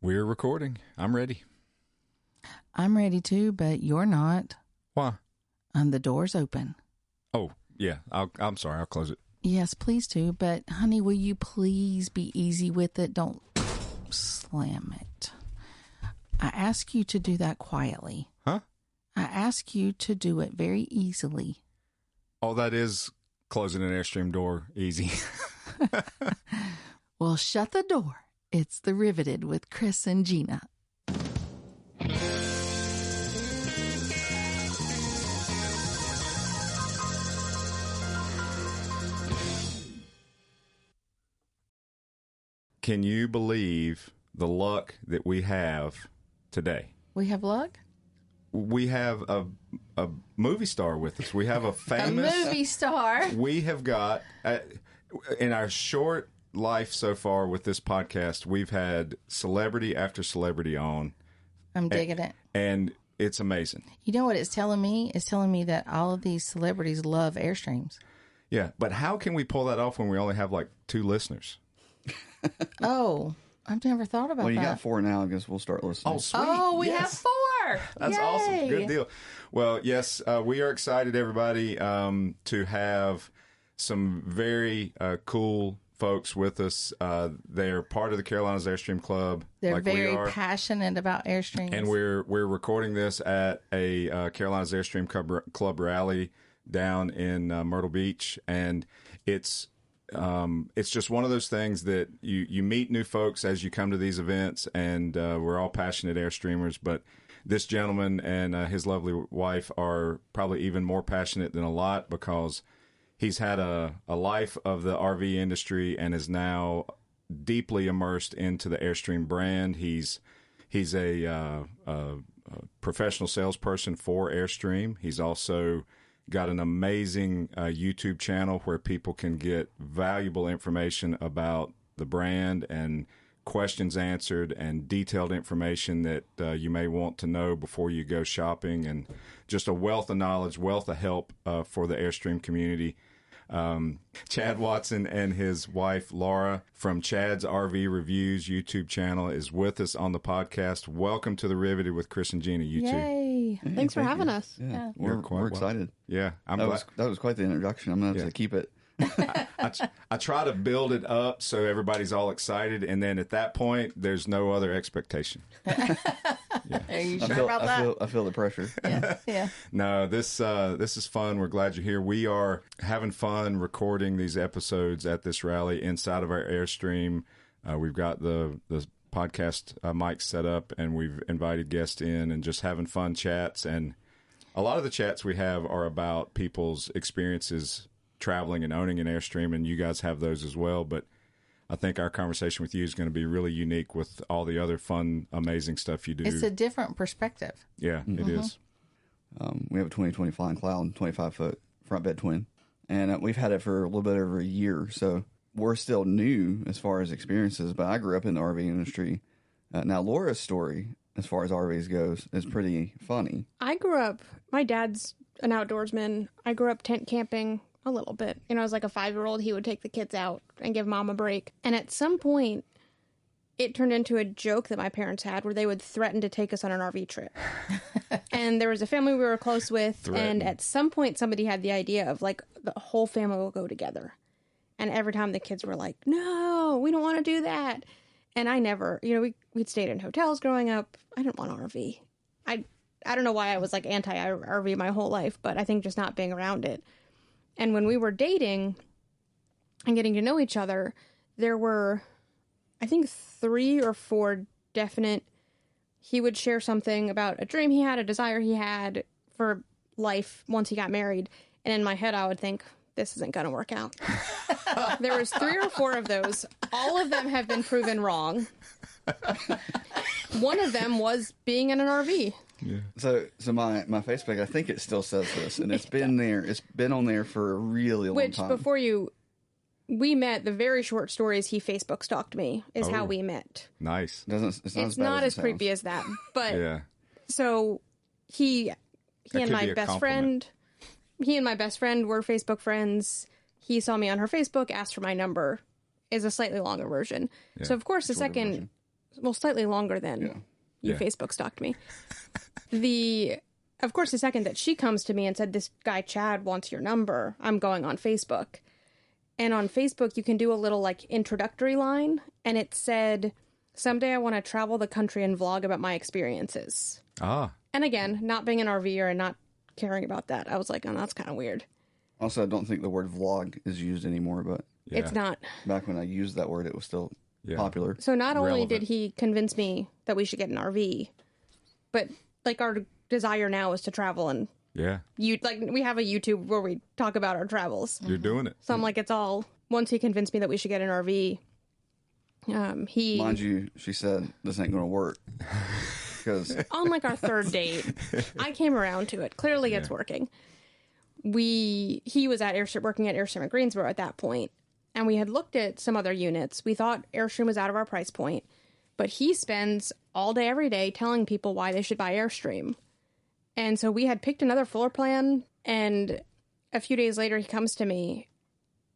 We're recording. I'm ready. I'm ready too, but you're not. Why? And the door's open. Oh, yeah. I'm sorry. I'll close it. Yes, please do. But, honey, will you please be easy with it? Don't slam it. I ask you to do that quietly. Huh? I ask you to do it very easily. Oh, that is closing an Airstream door easy. Well, shut the door. It's The Riveted with Chris and Gina. Can you believe the luck that we have today? We have luck? We have a movie star with us. We have a famous... A movie star. We have got... in our short life so far with this podcast, we've had celebrity after celebrity on. I'm digging it. And it's amazing. You know what it's telling me? It's telling me that all of these celebrities love Airstreams. Yeah, but how can we pull that off when we only have like 2 listeners? Oh, I've never thought about that. Well, you got 4 now. I guess we'll start listening. Oh, sweet. Oh, we have 4. That's Yay. awesome. Good deal. Well, yes, we are excited, everybody, to have some very cool folks with us. They're part of the Carolinas Airstream Club. They're like very we are. passionate about Airstreams. And we're recording this at a Carolinas Airstream Club rally down in Myrtle Beach, and it's just one of those things that you meet new folks as you come to these events, and we're all passionate Airstreamers, but this gentleman and his lovely wife are probably even more passionate than a lot because he's had a life of the RV industry and is now deeply immersed into the Airstream brand. He's a professional salesperson for Airstream. He's also got an amazing YouTube channel where people can get valuable information about the brand and questions answered and detailed information that you may want to know before you go shopping, and just a wealth of knowledge, wealth of help for the Airstream community. Chad Watson and his wife Laura from Chad's RV Reviews YouTube channel is with us on the podcast. Welcome to The Riveted with Chris and Gina. You two. Yay. Hey, Thanks for thank having you. us. Yeah, You're we're excited. Yeah, I'm That glad. was quite the introduction. I'm going to have to keep it. I try to build it up so everybody's all excited, and then at that point, there's no other expectation. Are you sure about that? I feel the pressure. Yeah. No, this is fun. We're glad you're here. We are having fun recording these episodes at this rally inside of our Airstream. We've got the podcast mic set up, and we've invited guests in and just having fun chats. And a lot of the chats we have are about people's experiences traveling and owning an Airstream, and you guys have those as well. But I think our conversation with you is going to be really unique with all the other fun, amazing stuff you do. It's a different perspective. Yeah, it is. We have a 2020 Flying Cloud, 25-foot front bed twin, and we've had it for a little bit over a year. So we're still new as far as experiences, but I grew up in the RV industry. Now, Laura's story, as far as RVs goes, is pretty funny. I grew up, my dad's an outdoorsman. I grew up tent camping a little bit. You know, as like a 5-year-old, he would take the kids out and give mom a break. And at some point, it turned into a joke that my parents had where they would threaten to take us on an RV trip. And there was a family we were close with, and at some point somebody had the idea of like the whole family will go together. And every time the kids were like, no, we don't want to do that. And I never, you know, we'd stayed in hotels growing up. I didn't want an RV. I don't know why I was like anti-RV my whole life, but I think just not being around it. And when we were dating and getting to know each other, there were, I think, 3 or 4 definite, he would share something about a dream he had, a desire he had for life once he got married. And in my head, I would think, this isn't going to work out. There was 3 or 4 of those. All of them have been proven wrong. One of them was being in an RV. Yeah. So my Facebook, I think it still says this, and it's been there. It's been on there for a really long time. Which, before we met, the very short story is he Facebook stalked me, is how we met. Nice. It's not as creepy as that. But, Yeah. So he and my best friend, he and my best friend were Facebook friends. He saw me on her Facebook, asked for my number, is a slightly longer version. Yeah, so, of course, the second well, slightly longer than you Yeah. Facebook stalked me. Of course, the second that she comes to me and said, this guy Chad wants your number, I'm going on Facebook. And on Facebook, you can do a little like introductory line. And it said, someday I want to travel the country and vlog about my experiences. Ah, And again, not being an RVer and not caring about that, I was like, oh, that's kind of weird. Also, I don't think the word vlog is used anymore, but yeah. It's not. back when I used that word, it was still Yeah. popular. So not only Relevant. did he convince me that we should get an RV, but like our desire now is to travel, and Yeah. we have a YouTube where we talk about our travels. You're doing it. So I'm like, it's all, once he convinced me that we should get an RV, he, Mind you, she said this ain't going to work because on like our third date, I came around to it. Clearly it's working. He was at Airstream, working at Airstream at Greensboro at that point, and we had looked at some other units. We thought Airstream was out of our price point, but he spends all day, every day telling people why they should buy Airstream. And so we had picked another floor plan, and a few days later he comes to me,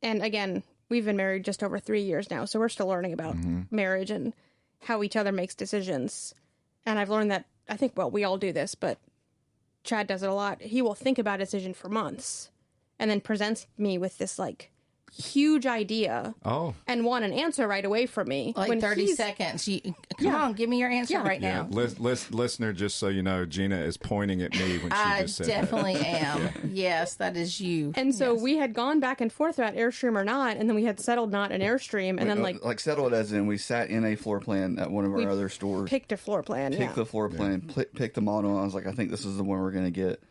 and again, we've been married just over 3 years now, so we're still learning about marriage and how each other makes decisions. And I've learned that, I think, well, we all do this, but Chad does it a lot. He will think about a decision for months and then presents me with this like huge idea Oh, and want an answer right away from me. Like when 30 he's- seconds. Come on, give me your answer right yeah. now. Listener, just so you know, Gina is pointing at me when she I just said definitely am. Yes, that is you. And so Yes. we had gone back and forth about Airstream or not, and then we had settled not an Airstream, and then like settled as in we sat in a floor plan at one of our other stores, picked a floor plan. picked Yeah. the floor plan, picked the model, and I was like, I think this is the one we're going to get.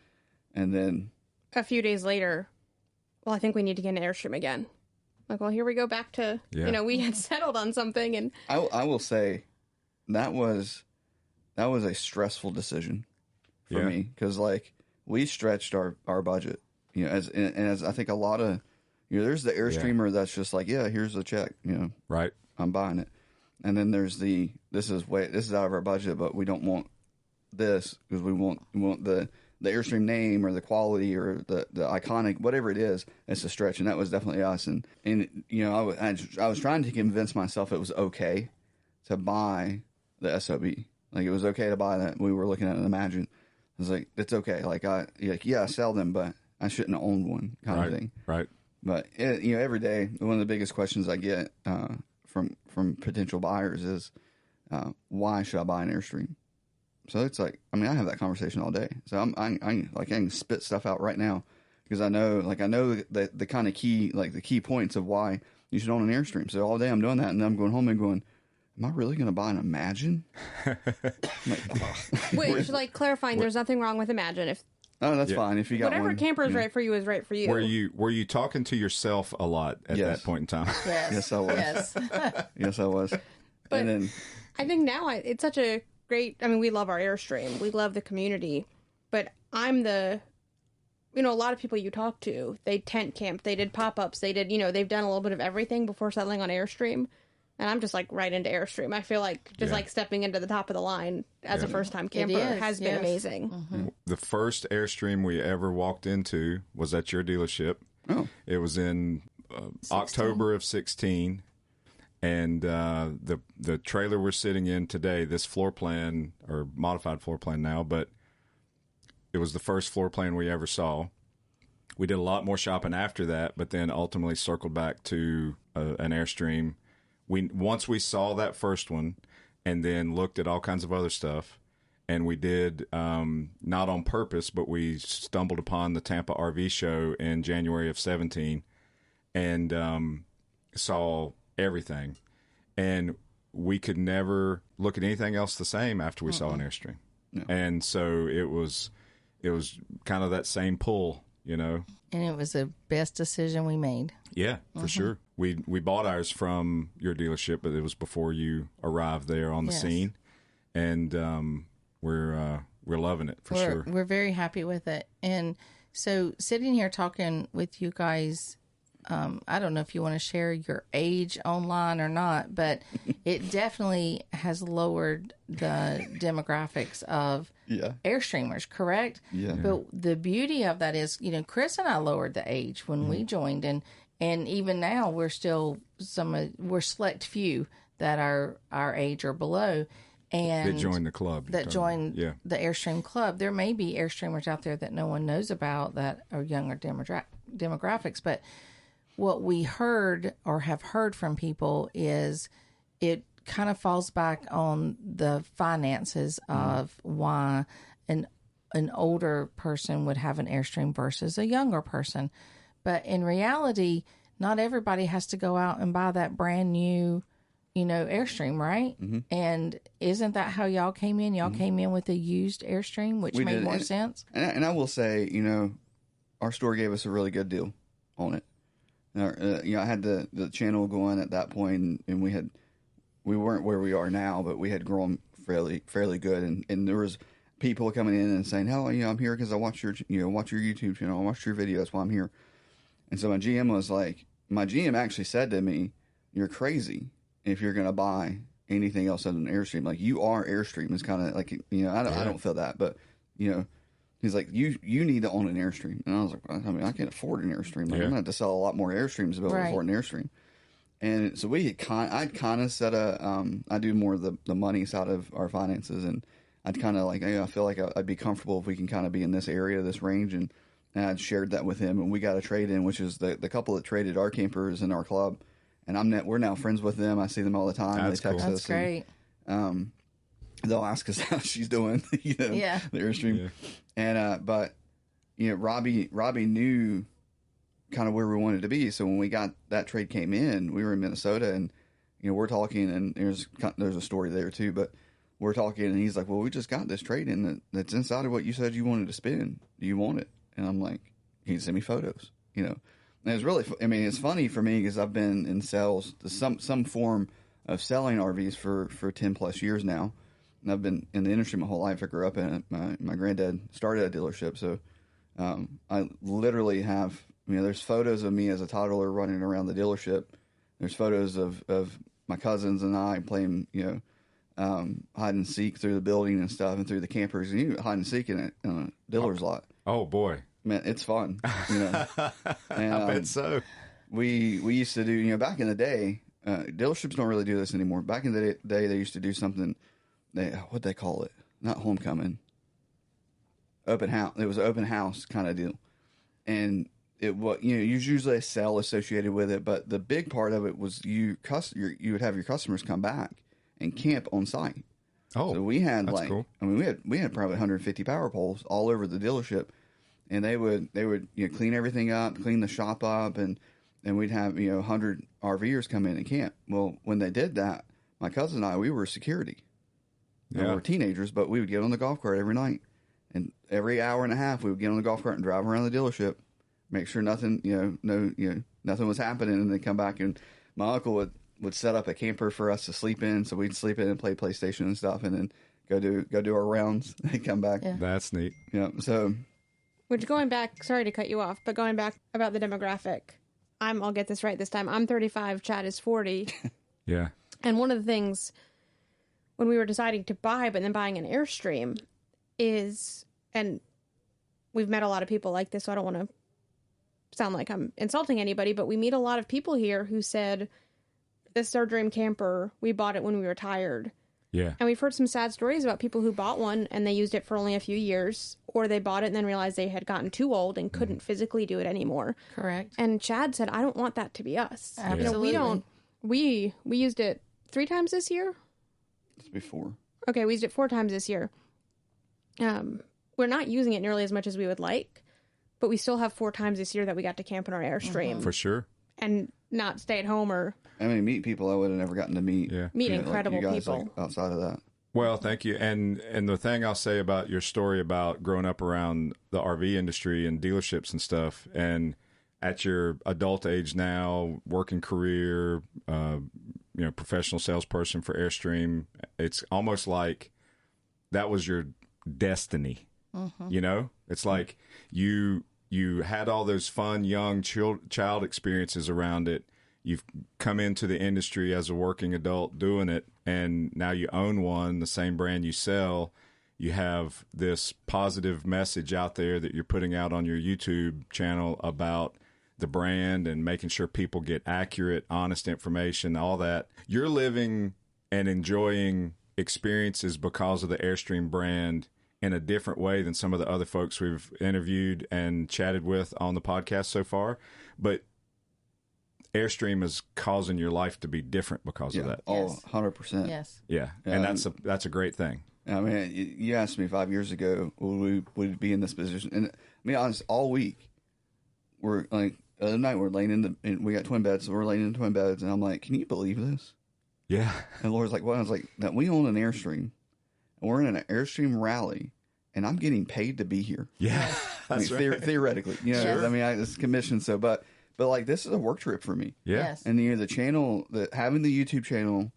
And then A few days later, well, I think we need to get an Airstream again. Like, well, here we go back to, Yeah. we had settled on something, and I will say that was a stressful decision for Yeah. me because like we stretched our budget, as I think a lot of there's the Airstreamer that's just like, yeah, here's the check, right. I'm buying it, and then there's this is out of our budget, but we don't want this because we want the Airstream name or the quality or the iconic, whatever it is, it's a stretch. And that was definitely us. And I was trying to convince myself it was okay to buy the SOB. Like it was okay to buy that. We were looking at an Imagine. I was like, it's okay. Like I sell them, but I shouldn't have owned one kind Right. of thing. Right. But every day, one of the biggest questions I get from potential buyers is, why should I buy an Airstream? So it's like, I have that conversation all day. So I can spit stuff out right now because I know the kind of key points of why you should own an Airstream. So all day I'm doing that, and then I'm going home and going, am I really going to buy an Imagine? I'm like, which, like, clarifying, there's nothing wrong with Imagine. If oh, that's fine. If you got whatever one, camper is right for you is right for you. Were you talking to yourself a lot at Yes. that point in time? Yes. Yes, I was. Yes. Yes, I was. But- And then I think now it's such a great, we love our Airstream. We love the community. But I'm a lot of people you talk to, they tent camp, they did pop-ups, they did, they've done a little bit of everything before settling on Airstream. And I'm just like right into Airstream. I feel like just like stepping into the top of the line as a first-time camper is, has been yes. amazing. The first Airstream we ever walked into was at your dealership. Oh. It was in October of 16. And the trailer we're sitting in today, this floor plan, or modified floor plan now, but it was the first floor plan we ever saw. We did a lot more shopping after that, but then ultimately circled back to an Airstream. Once we saw that first one and then looked at all kinds of other stuff, and we did, not on purpose, but we stumbled upon the Tampa RV show in January of 17 and saw everything. And we could never look at anything else the same after we saw an Airstream. No. And so it was kind of that same pull, And it was the best decision we made. Yeah, for sure. We bought ours from your dealership, but it was before you arrived there on the Yes. scene, and we're loving it for sure. We're very happy with it. And so sitting here talking with you guys, I don't know if you want to share your age online or not, but it definitely has lowered the demographics of yeah, Airstreamers, correct? Yeah. But the beauty of that is, Chris and I lowered the age when we joined, and even now we're still we're select few that are our age or below. And That join the club. that join Yeah. the Airstream Club. There may be Airstreamers out there that no one knows about that are younger demographics, but what we heard or have heard from people is it kind of falls back on the finances of why an older person would have an Airstream versus a younger person. But in reality, not everybody has to go out and buy that brand new Airstream, right? And isn't that how y'all came in? Y'all came in with a used Airstream, which made more sense. And I will say, our store gave us a really good deal on it. I had the channel going at that point, and we weren't where we are now, but we had grown fairly good, and there was people coming in and saying, "Hell, I'm here because I watch your YouTube channel, I watched your video, that's why I'm here." And so my GM actually said to me, "You're crazy if you're going to buy anything else other than Airstream. Like, you are Airstream." It's kind of like, I don't feel that, but he's like, you need to own an Airstream. And I was like, I can't afford an Airstream. Like, I'm going to have to sell a lot more Airstreams to be able to afford an Airstream. And so I'd kind of set I do more of the money side of our finances, and I'd kind of like, I feel like I'd be comfortable if we can kind of be in this area, this range, and I'd shared that with him, and we got a trade in, which is the couple that traded our campers in our club, and we're now friends with them. I see them all the time. That's they text cool. us. That's great. And, they'll ask us how she's doing, the Airstream. Yeah. And but Robbie knew kind of where we wanted to be. So when we got that trade came in, we were in Minnesota, and we're talking, and there's a story there too, but we're talking, and he's like, "Well, we just got this trade in that's inside of what you said you wanted to spend. Do you want it?" And I'm like, "Can you send me photos?" And it's really, it's funny for me because I've been in sales, some form of selling RVs for 10 plus years now. And I've been in the industry my whole life. I grew up in it. My granddad started a dealership. So I literally have, there's photos of me as a toddler running around the dealership. There's photos of my cousins and I playing, hide and seek through the building and stuff, and through the campers. And you hide and seek in a dealer's lot. Oh, boy. Man, it's fun. And, I bet so. We used to do, back in the day, dealerships don't really do this anymore. Back in the day, they used to do something, what'd they call it? Not homecoming. Open house. It was an open house kind of deal. And usually a sale associated with it, but the big part of it was you would have your customers come back and camp on site. Oh, so we had that's cool. we had probably 150 power poles all over the dealership, and they would clean everything up, clean the shop up, and we'd have 100 RVers come in and camp. Well, when they did that, my cousin and I, we were security. We were teenagers, but we would get on the golf cart every night, and every hour and a half we would get on the golf cart and drive around the dealership, make sure nothing nothing was happening, and then come back. And my uncle would set up a camper for us to sleep in, so we'd sleep in and play PlayStation and stuff, and then go do our rounds and come back. Yeah. That's neat. Yeah. So, Which, going back, sorry to cut you off, but going back about the demographic, I'll get this right this time. I'm 35, Chad is 40. Yeah. And one of the things when we were deciding to buy, but then buying an Airstream is, and we've met a lot of people like this, so I don't want to sound like I'm insulting anybody, but we meet a lot of people here who said, "This is our dream camper. We bought it when we retired." Yeah. And we've heard some sad stories about people who bought one and they used it for only a few years, or they bought it and then realized they had gotten too old and couldn't physically do it anymore. Correct. And Chad said, "I don't want that to be us." Absolutely. We used it 3 times this year. it's before. Okay, we used it 4 times this year. We're not using it nearly as much as we would like, but we still have 4 times this year that we got to camp in our Airstream For sure. and not stay at home or Meet people I would have never gotten to meet. Yeah. meet Like incredible you guys, people. like, outside of that. Well, thank you. And the thing I'll say about your story about growing up around the RV industry and dealerships and stuff, and at your adult age now, working career, professional salesperson for Airstream, it's almost like that was your destiny. It's like you had all those fun young child experiences around it. You've come into the industry as a working adult doing it, and now you own one, the same brand you sell. You have this positive message out there that you're putting out on your YouTube channel about the brand and making sure people get accurate, honest information, all that. You're living and enjoying experiences because of the Airstream brand in a different way than some of the other folks we've interviewed and chatted with on the podcast so far. But Airstream is causing your life to be different because of that. Oh, Yes. 100%. Yes. Yeah. And that's a great thing. I mean, you asked me 5 years ago, would we be in this position? And I mean, honest, all week, we're like, the other night we're laying and we got twin beds, so we're laying in twin beds, and I'm like, can you believe this? Yeah. And Laura's like, well, I was like, that we own an Airstream, and we're in an Airstream rally, and I'm getting paid to be here. Yeah. I mean, That's right. theoretically, you know, Sure. I mean, it's commissioned, so, but like, this is a work trip for me. Yeah. Yes. And the channel, having the YouTube channel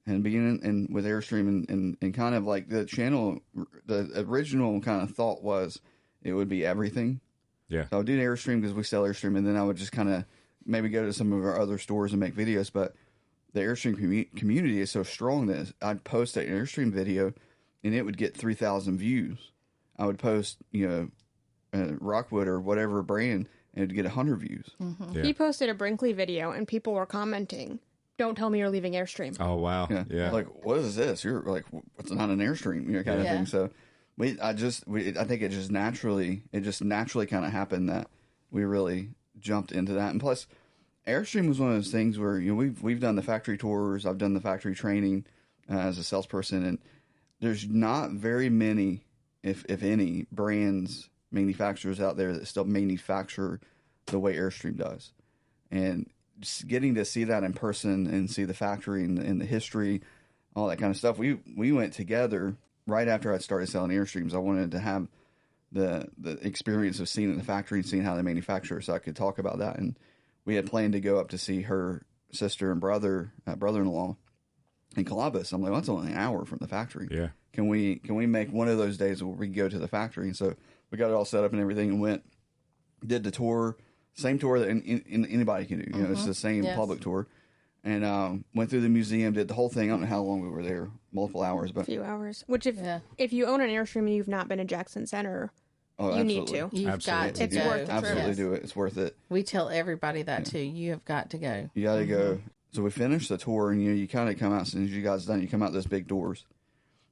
and being in with Airstream and kind of like the channel, the original kind of thought was it would be everything. Yeah. So I would do Airstream because we sell Airstream, and then I would just kind of maybe go to some of our other stores and make videos. But the Airstream community is so strong that I'd post an Airstream video and it would get 3,000 views. I would post, Rockwood or whatever brand, and it'd get 100 views. Yeah. He posted a Brinkley video and people were commenting, "Don't tell me you're leaving Airstream." Oh, wow. Yeah. Like, what is this? You're like, what's not an Airstream, kind of Yeah. thing. So I think it just naturally kind of happened that we really jumped into that. And plus, Airstream was one of those things where we've done the factory tours. I've done the factory training as a salesperson, and there's not very many, if any, brands, manufacturers out there that still manufacture the way Airstream does. And just getting to see that in person and see the factory and the history, all that kind of stuff. We went together right after I started selling Airstreams. I wanted to have the experience of seeing it in the factory and seeing how they manufacture, so I could talk about that. And we had planned to go up to see her sister and brother-in-law in Columbus. I'm like, well, that's only an hour from the factory. Yeah. Can we make one of those days where we go to the factory? And so we got it all set up and everything, and did the tour, same tour that anybody can do. It's the same Yes. public tour. And went through the museum, did the whole thing. I don't know how long we were there, multiple hours, A but few hours. Which Yeah. if you own an Airstream and you've not been to Jackson Center, you need to. You've Absolutely. got to It's go. worth the trip. absolutely Yes. do it. It's worth it. We tell everybody that too. You have got to go. You got to go. So we finished the tour, and you kind of come out, as soon as you guys done, you come out those big doors,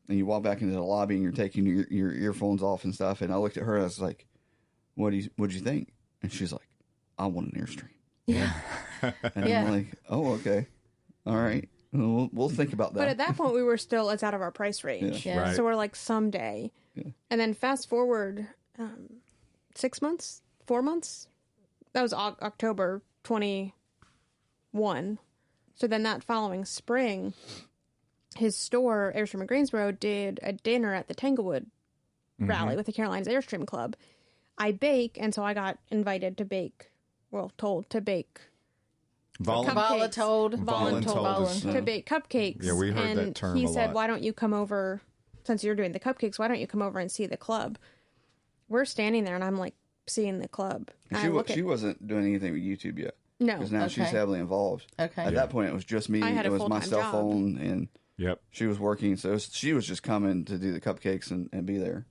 and you walk back into the lobby, and you're taking your earphones off and stuff. And I looked at her, and I was like, what'd you think? And she's like, I want an Airstream. Yeah. And Yeah. I'm like, oh, okay. All right. We'll think about that. But at that point, we were still, it's out of our price range. Yeah. Right. So we're like, someday. And then fast forward 6 months, 4 months. That was October 21. So then that following spring, his store, Airstream in Greensboro, did a dinner at the Tanglewood rally with the Carolinas Airstream Club. I bake, and so I got invited to bake, told to bake Voluntold. Voluntold is, to bake cupcakes. Yeah, we heard and that term he a said, lot. why don't you come over, since you're doing the cupcakes, why don't you come over and see the club? We're standing there, and I'm like seeing the club. And I look she wasn't doing anything with YouTube yet. No. Because now she's Okay. heavily involved. Okay. At that point, it was just me. I had it a was my full-time cell job. phone, and Yep. she was working. So she was just coming to do the cupcakes and be there.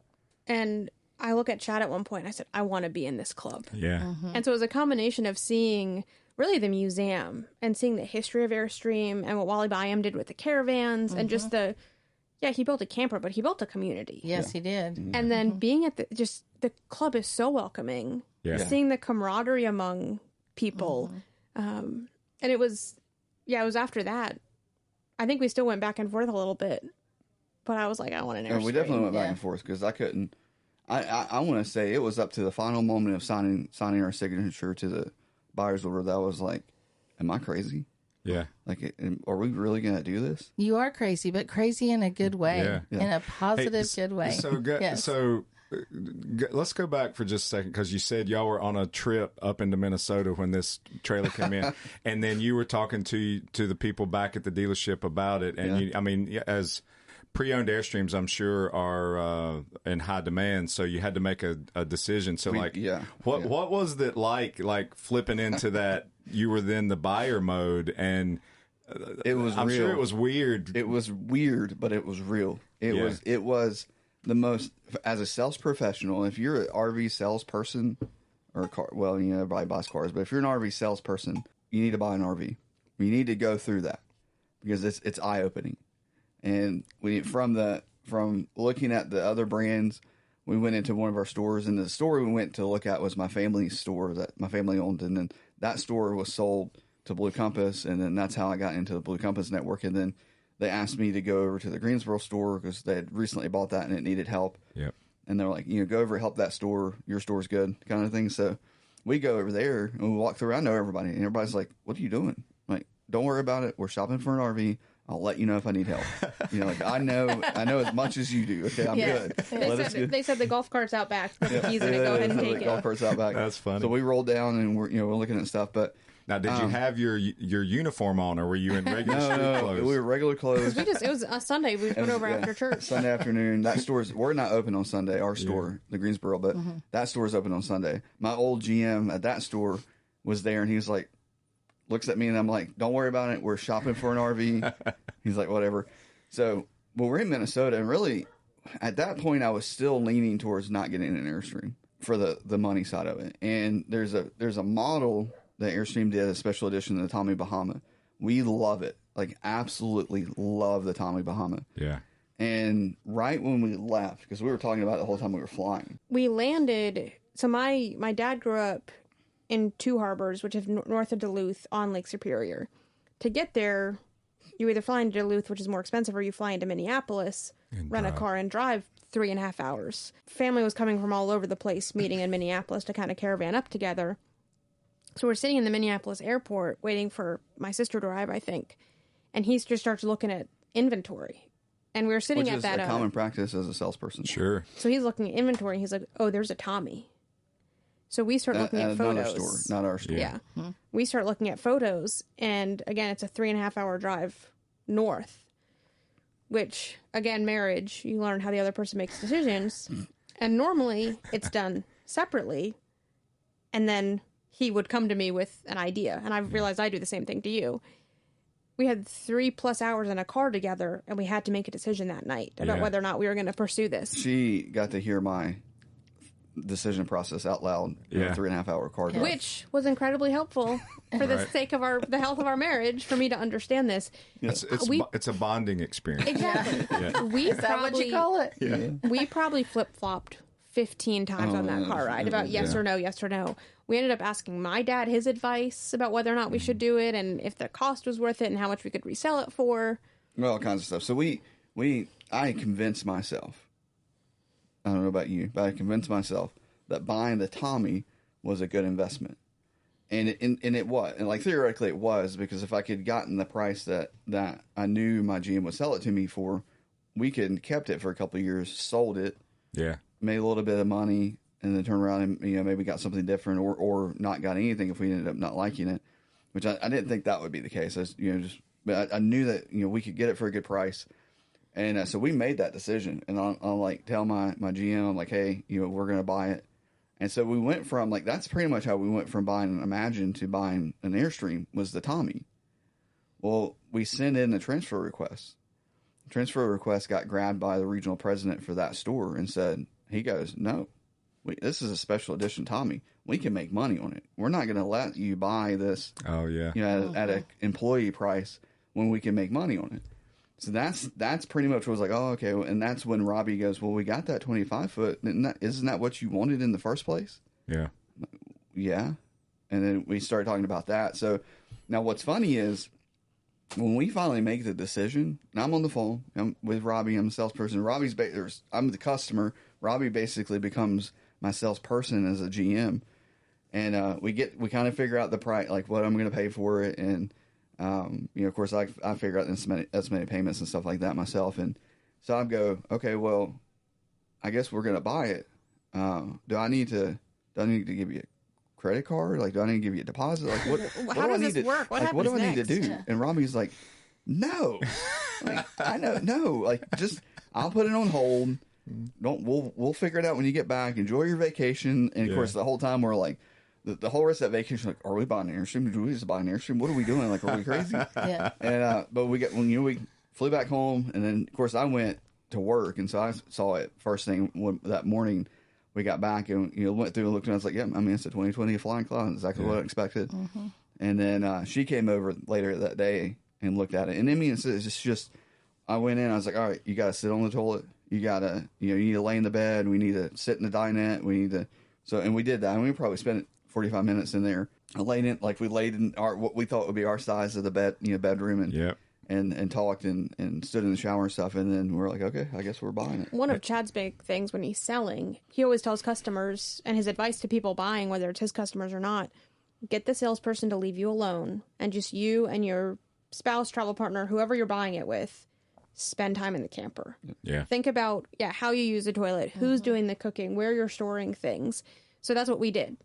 And I look at Chad at one point, and I said, I want to be in this club. Yeah. And so it was a combination of seeing really the museum and seeing the history of Airstream and what Wally Byam did with the caravans and just he built a camper, but he built a community. Yes, he did. And then being at the club is so welcoming. Yeah. Seeing the camaraderie among people. And it was after that. I think we still went back and forth a little bit, but I was like, I want an Airstream. And we definitely went back Yeah. and forth because I couldn't. I want to say it was up to the final moment of signing our signature to the buyer's order that I was like, am I crazy? Yeah. Like, are we really going to do this? You are crazy, but crazy in a good way, Yeah. in a positive, good way. So, Yes. let's go back for just a second because you said y'all were on a trip up into Minnesota when this trailer came in, and then you were talking to the people back at the dealership about it. And as pre-owned Airstreams, I'm sure are in high demand, so you had to make a decision. So, what was it like flipping into that? You were then the buyer mode, and It was. I'm real. sure it was weird. It was weird, but it was real. It was the most, as a sales professional, if you're an RV salesperson or a car. Well, everybody buys cars, but if you're an RV salesperson, you need to buy an RV. You need to go through that because it's eye opening. And from looking at the other brands, we went into one of our stores, and the store we went to look at was my family's store that my family owned, and then that store was sold to Blue Compass, and then that's how I got into the Blue Compass network. And then they asked me to go over to the Greensboro store because they had recently bought that and it needed help. Yep. And they're like, go over, help that store. Your store's good, kind of thing. So we go over there and we walk through. I know everybody, and everybody's like, "What are you doing?" I'm like, "Don't worry about it. We're shopping for an RV. I'll let you know if I need help." I know as much as you do. Okay, I'm good. They said the golf cart's out back. Put the keys in it. Go ahead and take it. Golf cart's out back. That's funny. So we rolled down and we're looking at stuff. But now, did you have your uniform on, or were you in regular street clothes? We were regular clothes. It was a Sunday. We went over after church. Sunday afternoon. We're not open on Sunday. Our store, the Greensboro, but that store is open on Sunday. My old GM at that store was there, and he was like, looks at me, and I'm like, "Don't worry about it. We're shopping for an RV." He's like, "Whatever." So, we're in Minnesota, and really, at that point, I was still leaning towards not getting an Airstream for the money side of it. And there's a model that Airstream did, a special edition of the Tommy Bahama. We love it, like absolutely love the Tommy Bahama. Yeah. And right when we left, because we were talking about it the whole time we were flying, we landed. So my dad grew up in Two Harbors, which is north of Duluth on Lake Superior. To get there, you either fly into Duluth, which is more expensive, or you fly into Minneapolis, rent a car, and drive 3.5 hours. Family was coming from all over the place, meeting in Minneapolis to kind of caravan up together. So we're sitting in the Minneapolis airport waiting for my sister to arrive, I think. And he just starts looking at inventory. And we were sitting which at is that. a common practice as a salesperson. Sure. So he's looking at inventory, and he's like, "Oh, there's a Tommy." So we start looking at another photos. store, not our store. Yeah. We start looking at photos, and again, it's a 3.5 hour drive north, which, again, marriage, you learn how the other person makes decisions. And normally it's done separately, and then he would come to me with an idea, and I realized I do the same thing to you. We had 3+ hours in a car together, and we had to make a decision that night about whether or not we were going to pursue this. She got to hear my decision process out loud in a 3.5 hour car drive. Which was incredibly helpful for the sake of the health of our marriage, for me to understand this. It's a bonding experience. Exactly. Is that what you call it? Yeah. We probably flip-flopped 15 times on that car ride about yes or no. We ended up asking my dad his advice about whether or not we should do it, and if the cost was worth it, and how much we could resell it for. Well, all kinds of stuff. So I convinced myself, I don't know about you, but I convinced myself that buying the Tommy was a good investment. And it was. And like theoretically it was, because if I could gotten the price that I knew my GM would sell it to me for, we could have kept it for a couple of years, sold it, made a little bit of money, and then turn around and maybe got something different or not got anything if we ended up not liking it, which I didn't think that would be the case. But I knew that we could get it for a good price. And so we made that decision, and I'll like tell my GM, I'm like, "Hey, we're going to buy it." And so we went from that's pretty much how we went from buying an Imagine to buying an Airstream, was the Tommy. Well, we sent in the transfer request. The transfer request got grabbed by the regional president for that store and said, he goes, "No, this is a special edition Tommy. We can make money on it. We're not going to let you buy this at an employee price when we can make money on it." So that's pretty much what I was like, oh, okay. And that's when Robbie goes, "Well, we got that 25 foot. Isn't that what you wanted in the first place?" Yeah. Yeah. And then we started talking about that. So now what's funny is when we finally make the decision, and I'm on the phone, I'm with Robbie, I'm the salesperson. I'm the customer. Robbie basically becomes my salesperson as a GM. And we kind of figure out the price, like what I'm going to pay for it. And of course, I figure out estimated payments and stuff like that myself. And so I go, okay, well, I guess we're going to buy it. Do I need to give you a credit card? Like, do I need to give you a deposit? Like, what How do I does need this to work? What like? What do I happens need to do? next? And Robbie's like, no, like, I know, no, like just I'll put it on hold. We'll figure it out when you get back. Enjoy your vacation. And of course, the whole time we're like, the whole rest of that vacation, like, are we buying an Airstream? Do we just buy an Airstream? What are we doing? Like, are we crazy? Yeah. And but we flew back home, and then of course I went to work, and so I saw it first thing that morning. we got back and went through and looked, and I was like, yeah, I mean, it's a 2020 Flying Cloud, exactly what I expected. And then she came over later that day and looked at it, and I mean, it's just I went in, I was like, all right, you got to sit on the toilet, you got to you need to lay in the bed, we need to sit in the dinette, we need to and we did that, and we probably spent 45 minutes in there. I laid in what we thought would be our size of the bed, bedroom, and talked and stood in the shower and stuff, and then we're like, okay, I guess we're buying it. One of Chad's big things when he's selling, he always tells customers, and his advice to people buying, whether it's his customers or not, get the salesperson to leave you alone, and just you and your spouse, travel partner, whoever you're buying it with, spend time in the camper. Yeah. Think about how you use the toilet, who's doing the cooking, where you're storing things. So that's what we did.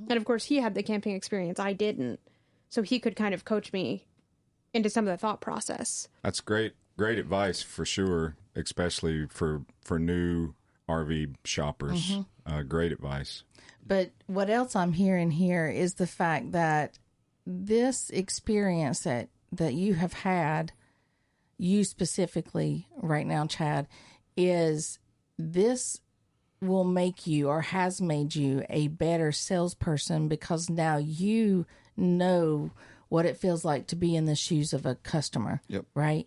And of course, he had the camping experience. I didn't. So he could kind of coach me into some of the thought process. That's great advice for sure, especially for new RV shoppers. Great advice. But what else I'm hearing here is the fact that this experience that you have had, you specifically right now, Chad, is this will make you or has made you a better salesperson because now you know what it feels like to be in the shoes of a customer, right?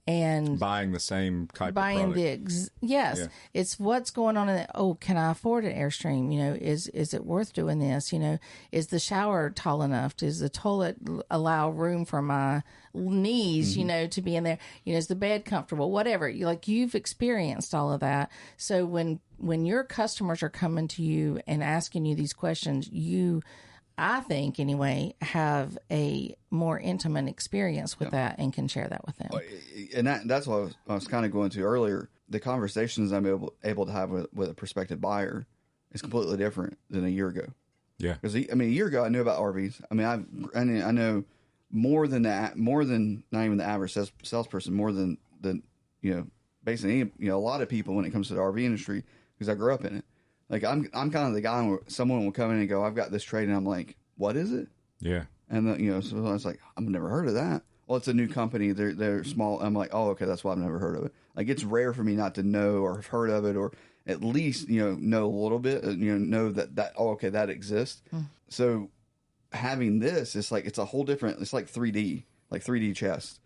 And buying the same type of product. Yes. It's what's going on in it. Oh, can I afford an Airstream? Is it worth doing this? Is the shower tall enough? Does the toilet allow room for my knees, to be in there? Is the bed comfortable? Whatever. You've experienced all of that. So when your customers are coming to you and asking you these questions, I think anyway, have a more intimate experience with that and can share that with them. And that's what I was kind of going to earlier. The conversations I'm able to have with a prospective buyer is completely different than a year ago. Yeah. Because, a year ago I knew about RVs. I know more than that, more than not even the average salesperson, more than basically a lot of people when it comes to the RV industry, because I grew up in it. Like I'm kind of the guy where someone will come in and go, I've got this trade, and I'm like, what is it? Yeah. And so I was like, I've never heard of that. Well, it's a new company. They're small. I'm like, oh, okay, that's why I've never heard of it. Like it's rare for me not to know or have heard of it, or at least know a little bit. Know that oh, okay, that exists. So having this, it's a whole different. It's like 3D chess.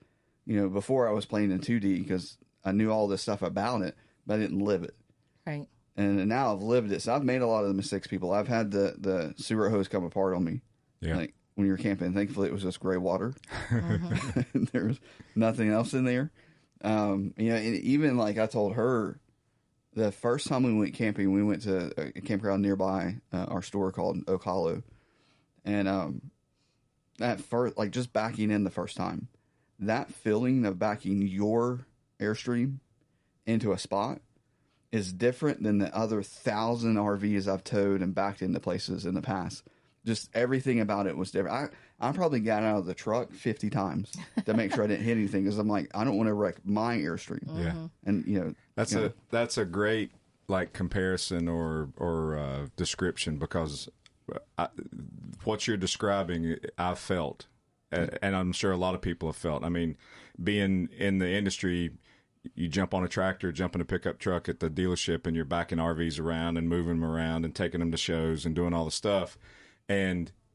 Before I was playing in 2D because I knew all this stuff about it, but I didn't live it. Right. And now I've lived it. So I've made a lot of the mistakes, people. I've had the sewer hose come apart on me. Yeah. Like when you're camping, thankfully it was just gray water. There's nothing else in there. And even like I told her, the first time we went camping, we went to a campground nearby our store called Oak Hollow. And at first, like just backing in the first time, that feeling of backing your Airstream into a spot is different than the other 1,000 RVs I've towed and backed into places in the past. Just everything about it was different. I probably got out of the truck 50 times to make sure I didn't hit anything because I'm like, I don't want to wreck my Airstream. Yeah. And that's a great comparison or description, because what you're describing I've felt, and I'm sure a lot of people have felt. I mean, being in the industry, you jump on a tractor, jump in a pickup truck at the dealership, and you're backing RVs around and moving them around and taking them to shows and doing all the stuff.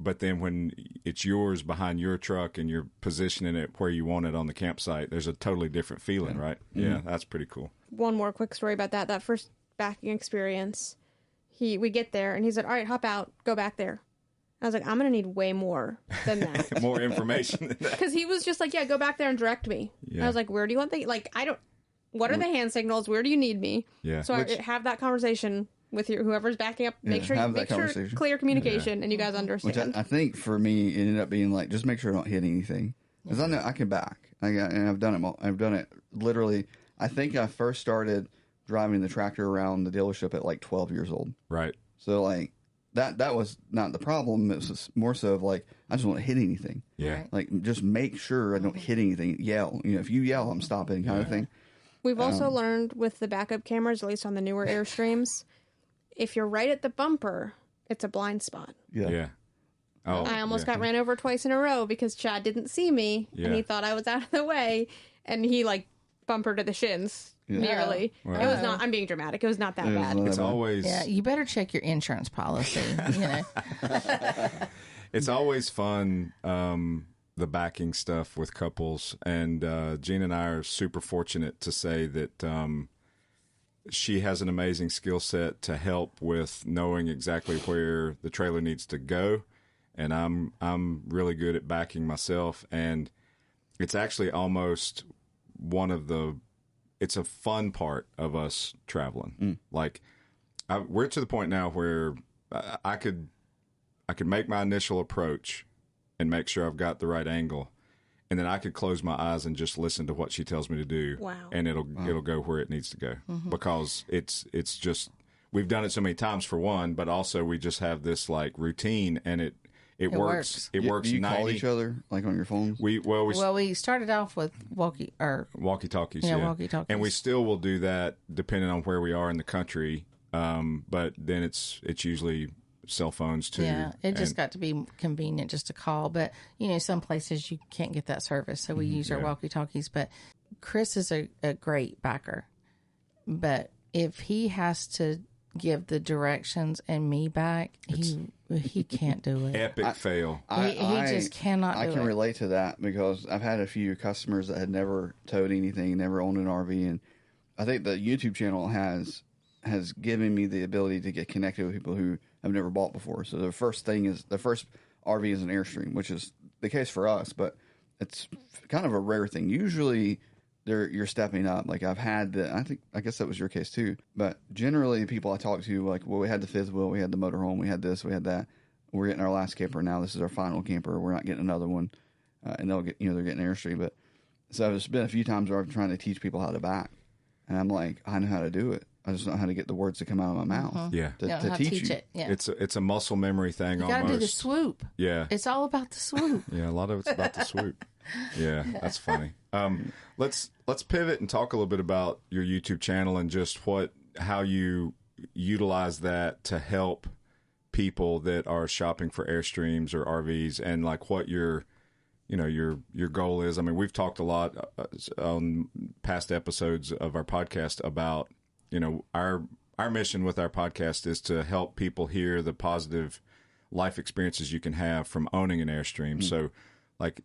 But then when it's yours behind your truck and you're positioning it where you want it on the campsite, there's a totally different feeling, right? Yeah, that's pretty cool. One more quick story about that. That first backing experience, we get there and he said, all right, hop out, go back there. I was like, I'm going to need way more than that. More information than that. Because he was just like, yeah, go back there and direct me. Yeah. I was like, where do you want what are the hand signals? Where do you need me? Yeah. So I have that conversation with whoever's backing up. Make sure clear communication and you guys understand. Which I think for me, it ended up being like, just make sure I don't hit anything. Because I know I can back. And I've done it. I've done it literally. I think I first started driving the tractor around the dealership at like 12 years old. Right. So like that was not the problem. It was more so of like, I just don't want to hit anything. Yeah. Like just make sure I don't hit anything. Yell. If you yell, I'm stopping kind of thing. We've also learned with the backup cameras, at least on the newer Airstreams, if you're right at the bumper, it's a blind spot. Yeah. Oh, I almost got ran over twice in a row because Chad didn't see me and he thought I was out of the way, and he like bumper to the shins nearly. It was not. I'm being dramatic. It was not that bad. It's always Yeah, you better check your insurance policy. You know, it's always fun, the backing stuff with couples. And Gina and I are super fortunate to say that she has an amazing skill set to help with knowing exactly where the trailer needs to go. And I'm really good at backing myself. And it's actually almost it's a fun part of us traveling. Like we're to the point now where I could make my initial approach and make sure I've got the right angle, and then I could close my eyes and just listen to what she tells me to do. Wow. And it'll go where it needs to go because it's just we've done it so many times for one, but also we just have this like routine, and it works. It works. Do you call 90 each other like on your phones? we started off with walkie-talkies, walkie-talkies, and we still will do that depending on where we are in the country. But then it's usually cell phones too. Yeah, it just got to be convenient just to call. But, you know, some places you can't get that service, so we use our walkie-talkies. But Chris is a great backer. But if he has to give the directions and me back, he can't do it. Epic fail. He just cannot do it. I can relate to that because I've had a few customers that had never towed anything, never owned an RV, and I think the YouTube channel has given me the ability to get connected with people who have never bought before. So the first RV is an Airstream, which is the case for us, but it's kind of a rare thing. Usually you're stepping up. Like I've had I guess that was your case too, but generally the people I talk to, like, well, we had the fifth wheel, we had the motorhome, we had this, we had that. We're getting our last camper now. This is our final camper. We're not getting another one. And they're getting Airstream. But so there's been a few times where I'm trying to teach people how to back, and I'm like, I know how to do it. I just don't know how to get the words to come out of my mouth. Yeah. To teach you. it. Yeah. It's a muscle memory thing. You got to do the swoop. Yeah. It's all about the swoop. Yeah, a lot of it's about the swoop. Yeah, that's funny. Let's pivot and talk a little bit about your YouTube channel and just how you utilize that to help people that are shopping for Airstreams or RVs, and like what your goal is. I mean, we've talked a lot on past episodes of our podcast about, our mission with our podcast is to help people hear the positive life experiences you can have from owning an Airstream. So, like,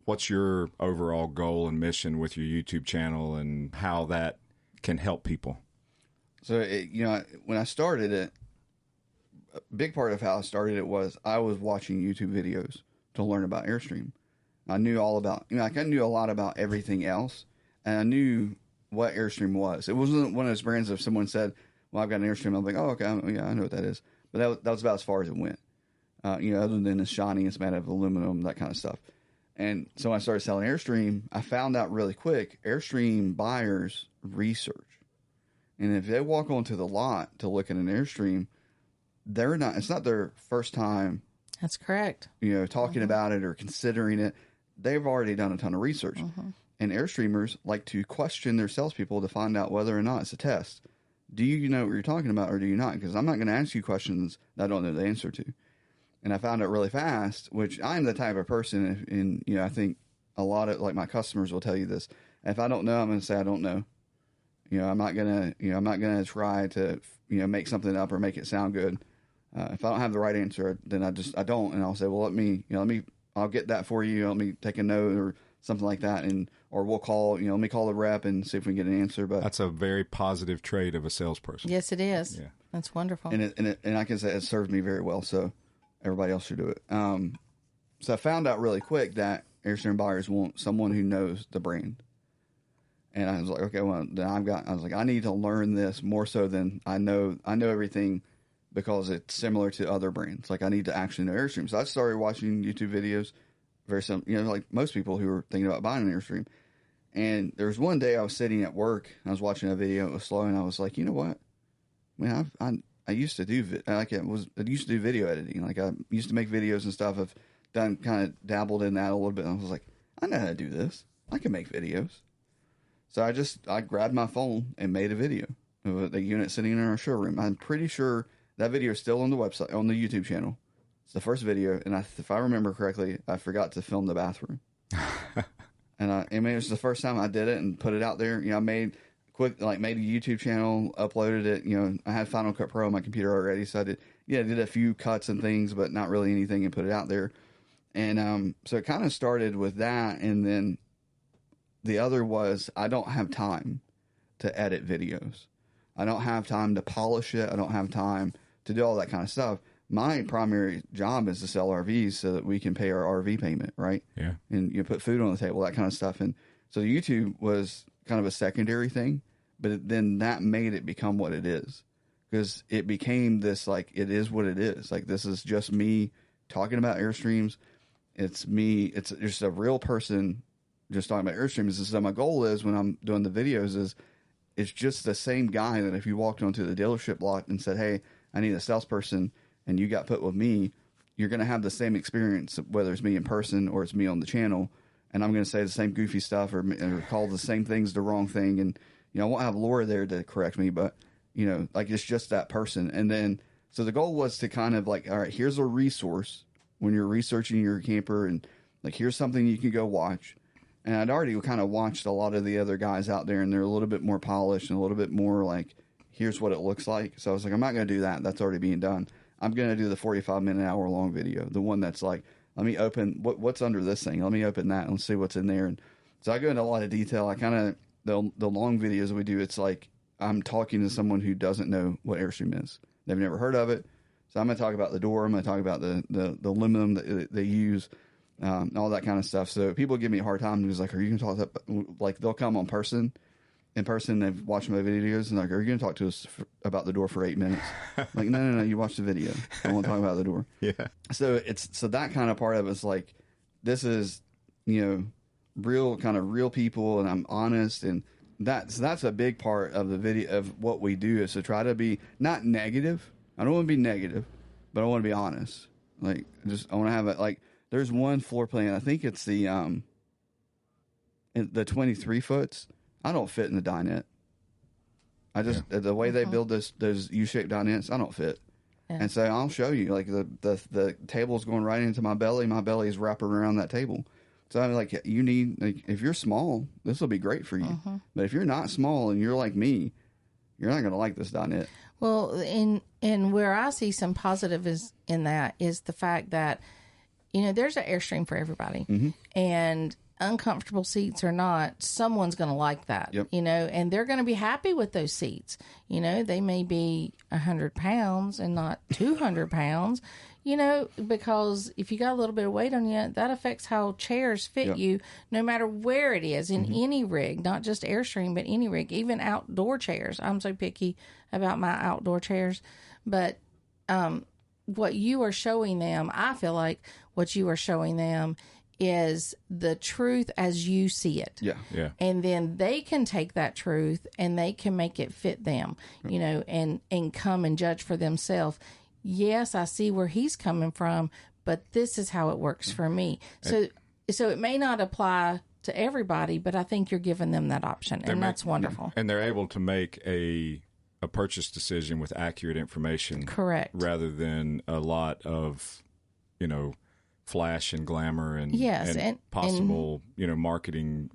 what's your overall goal and mission with your YouTube channel and how that can help people? So, when I started it, a big part of how I started it was I was watching YouTube videos to learn about Airstream. I knew all about, I knew a lot about everything else, and I knew what Airstream was. It wasn't one of those brands if someone said, well, I've got an Airstream, I'm like, oh, okay, I know what that is. But that was about as far as it went. Other than it's shiny, it's made of aluminum, that kind of stuff. And so when I started selling Airstream, I found out really quick, Airstream buyers research. And if they walk onto the lot to look at an Airstream, it's not their first time. That's correct. Talking about it or considering it. They've already done a ton of research. And Airstreamers like to question their salespeople to find out whether or not it's a test. Do you know what you're talking about or do you not? Because I'm not going to ask you questions that I don't know the answer to. And I found out really fast, which I'm the type of person, and I think a lot of, like, my customers will tell you this. If I don't know, I'm going to say I don't know. I'm not going to try to, make something up or make it sound good. If I don't have the right answer, then I don't, and I'll say, well, I'll get that for you. Let me take a note or something like that, or we'll call, let me call the rep and see if we can get an answer. But that's a very positive trait of a salesperson. Yes, it is. Yeah, that's wonderful. And I can say it served me very well. So everybody else should do it. So I found out really quick that Airstream buyers want someone who knows the brand. And I was like, okay, well, then I need to learn this more so than I know everything, because it's similar to other brands. Like, I need to actually know Airstream. So I started watching YouTube videos, very simple, like most people who are thinking about buying an Airstream. And there was one day I was sitting at work, and I was watching a video, it was slow, and I was like, you know what? Man, I used to do I used to do video editing. Like, I used to make videos and stuff. I've kind of dabbled in that a little bit. And I was like, I know how to do this. I can make videos. So I grabbed my phone and made a video of the unit sitting in our showroom. I'm pretty sure that video is still on the website, on the YouTube channel. It's the first video, and if I remember correctly, I forgot to film the bathroom. And it was the first time I did it and put it out there. I made quick, like made a YouTube channel, uploaded it. You know, I had Final Cut Pro on my computer already, so I did a few cuts and things, but not really anything, and put it out there. And so it kind of started with that, and then the other was I don't have time to edit videos. I don't have time to polish it. I don't have time to do all that kind of stuff. My primary job is to sell RVs so that we can pay our RV payment, right? Yeah. And you put food on the table, that kind of stuff. And so YouTube was kind of a secondary thing, but then that made it become what it is, because it became this, like, it is what it is. Like, this is just me talking about Airstreams. It's me. It's just a real person just talking about Airstreams. So my goal is, when I'm doing the videos, is it's just the same guy that if you walked onto the dealership lot and said, hey, I need a salesperson, and you got put with me, you're going to have the same experience, whether it's me in person or it's me on the channel. And I'm going to say the same goofy stuff or call the same things the wrong thing. And, you know, I won't have Laura there to correct me, but, you know, like, it's just that person. And then, so the goal was to kind of like, all right, here's a resource when you're researching your camper, and like, here's something you can go watch. And I'd already kind of watched a lot of the other guys out there, and they're a little bit more polished and a little bit more like, here's what it looks like. So I was like, I'm not going to do that. That's already being done. I'm going to do the 45-minute, hour-long video, the one that's like, let me open what's under this thing. Let me open that and see what's in there. And so I go into a lot of detail. I kind of, the long videos we do, it's like I'm talking to someone who doesn't know what Airstream is. They've never heard of it. So I'm going to talk about the door. I'm going to talk about the aluminum that they use, all that kind of stuff. So people give me a hard time. It's like, are you going to talk like, they'll come in person, they've watched my videos, and like, are you going to talk to us about the door for 8 minutes? Like, no, you watch the video. I want to talk about the door. Yeah. So that kind of part of it's like, this is, you know, real people, and I'm honest, and that's a big part of the video of what we do, is to try to be not negative. I don't want to be negative, but I want to be honest. Like, I want to have it. Like, there's one floor plan. I think it's the 23 foots. I don't fit in the dinette. The way they build those U-shaped dinettes, I don't fit. Yeah. And so I'll show you, like, the table's going right into my belly. My belly is wrapping around that table. So I'm like, you need, like, if you're small, this will be great for you. Mm-hmm. But if you're not small and you're like me, you're not going to like this dinette. Well, in where I see some positive is the fact that, you know, there's an Airstream for everybody. Mm-hmm. And uncomfortable seats or not, someone's going to like that, yep. You know, and they're going to be happy with those seats. You know, they may be 100 pounds and not 200 pounds, you know, because if you got a little bit of weight on you, that affects how chairs fit yep. you, no matter where it is in mm-hmm. any rig, not just Airstream, but any rig, even outdoor chairs. I'm so picky about my outdoor chairs, but, what you are showing them, I feel like what you are showing them is the truth as you see it. Yeah. Yeah. And then they can take that truth and they can make it fit them, you know, and come and judge for themselves. Yes, I see where he's coming from, but this is how it works for me. So it may not apply to everybody, but I think you're giving them that option, and that's wonderful. And they're able to make a purchase decision with accurate information. Correct. Rather than a lot of, you know, flash and glamour and, yes, and possible, you know, marketing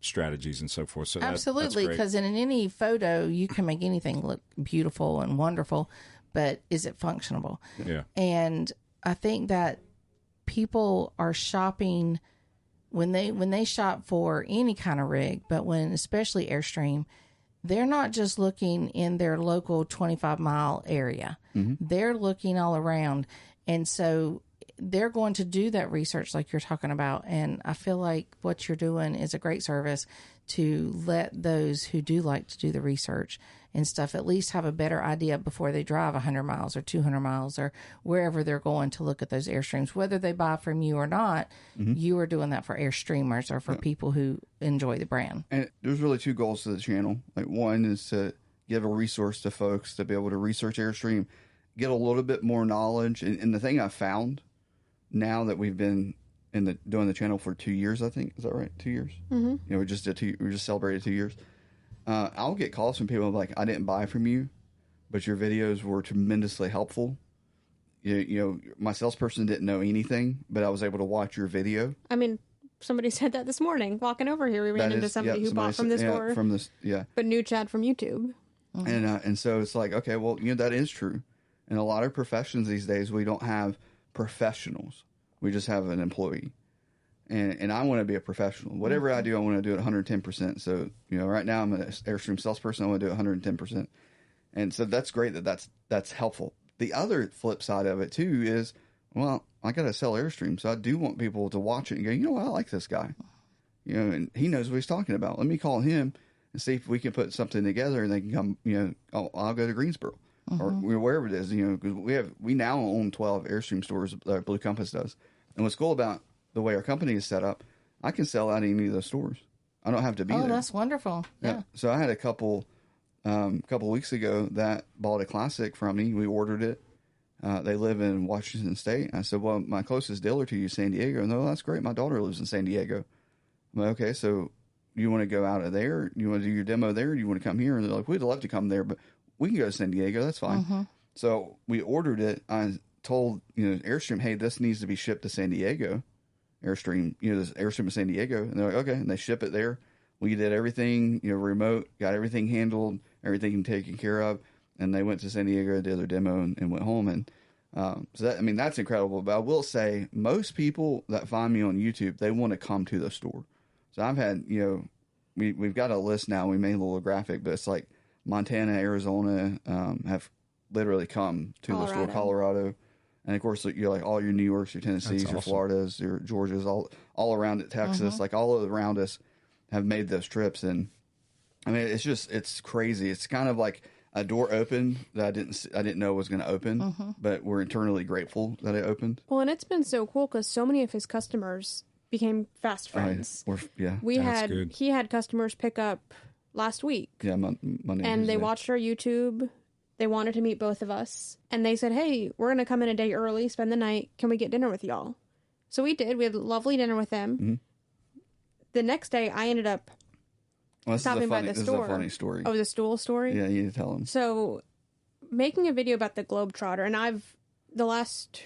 strategies and so forth. So absolutely, because in any photo, you can make anything look beautiful and wonderful, but is it functional? Yeah. And I think that people are shopping when they shop for any kind of rig, but when especially Airstream, they're not just looking in their local 25-mile area. Mm-hmm. They're looking all around. And so they're going to do that research like you're talking about. And I feel like what you're doing is a great service to let those who do like to do the research and stuff at least have a better idea before they drive 100 miles or 200 miles or wherever they're going to look at those Airstreams. Whether they buy from you or not, mm-hmm. you are doing that for Airstreamers or for people who enjoy the brand. And there's really two goals to the channel. Like, one is to give a resource to folks to be able to research Airstream, get a little bit more knowledge. And the thing I found now that we've been doing the channel for 2 years, I think, is that right? 2 years. Mm-hmm. You know, we just celebrated 2 years. I'll get calls from people like, I didn't buy from you, but your videos were tremendously helpful. You know, my salesperson didn't know anything, but I was able to watch your video. I mean, somebody said that this morning. Walking over here, we ran into somebody who bought from the store. From this, yeah. But knew Chad from YouTube. And so it's like, okay, well, that is true. In a lot of professions these days, we don't have professionals. We just have an employee. And I want to be a professional. Whatever I do, I want to do it 110%. So, right now I'm an Airstream salesperson. I want to do it 110%. And so that's great that's helpful. The other flip side of it, too, is, well, I got to sell Airstream. So I do want people to watch it and go, I like this guy. And he knows what he's talking about. Let me call him and see if we can put something together and they can come, I'll go to Greensboro or wherever it is, because we now own 12 Airstream stores, Blue Compass does. And what's cool about the way our company is set up, I can sell out any of those stores. I don't have to be there. Oh, that's wonderful. Yeah. So I had a couple weeks ago that bought a Classic from me. We ordered it. They live in Washington State. I said, well, my closest dealer to you is San Diego. And no, that's great. My daughter lives in San Diego. I'm like, okay, so you want to go out of there? You want to do your demo there? Or you want to come here? And they're like, we'd love to come there, but we can go to San Diego. That's fine. So we ordered it. I told, Airstream, hey, this needs to be shipped to San Diego. Airstream, this Airstream in San Diego. And they're like, okay. And they ship it there. We did everything, remote, got everything handled, everything taken care of. And they went to San Diego, did their demo, and went home. And so that's incredible. But I will say, most people that find me on YouTube, they want to come to the store. So I've had, we've got a list now. We made a little graphic, but it's like Montana, Arizona have literally come to the store, Colorado. And of course, you're like all your New Yorks, your Tennessees, your Floridas, your Georgias, all around it, Texas, like all around us have made those trips. And it's crazy. It's kind of like a door opened that I didn't know was going to open, but we're internally grateful that it opened. Well, and it's been so cool because so many of his customers became fast friends. He had customers pick up last week. Yeah, Monday. And they watched our YouTube. They wanted to meet both of us. And they said, hey, we're going to come in a day early, spend the night. Can we get dinner with y'all? So we did. We had a lovely dinner with them. The next day, I ended up stopping by the store. This is a funny story. Oh, the stool story? Yeah, you need to tell them. So making a video about the Globetrotter, and the last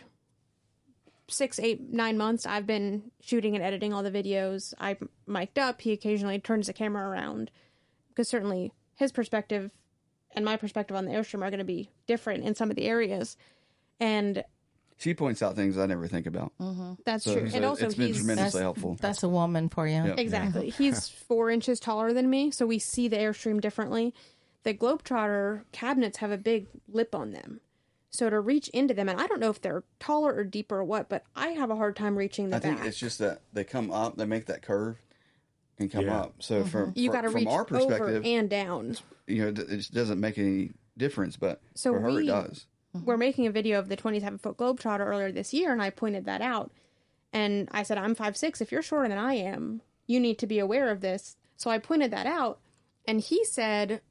6, 8, 9 months, I've been shooting and editing all the videos. I'm mic'd up. He occasionally turns the camera around because certainly his perspective and my perspective on the Airstream are going to be different in some of the areas. And she points out things I never think about. That's true. And also, it's been tremendously helpful. That's a woman for you. Yep. Exactly. Yeah. He's 4 inches taller than me, so we see the Airstream differently. The Globetrotter cabinets have a big lip on them. So to reach into them, and I don't know if they're taller or deeper or what, but I have a hard time reaching the back. I think it's just that they come up, they make that curve and come up. So you got to reach our perspective, over and down. It doesn't make any difference, but for her it does. We're making a video of the 27-foot Globetrotter earlier this year, and I pointed that out. And I said, I'm 5'6". If you're shorter than I am, you need to be aware of this. So I pointed that out, and he said,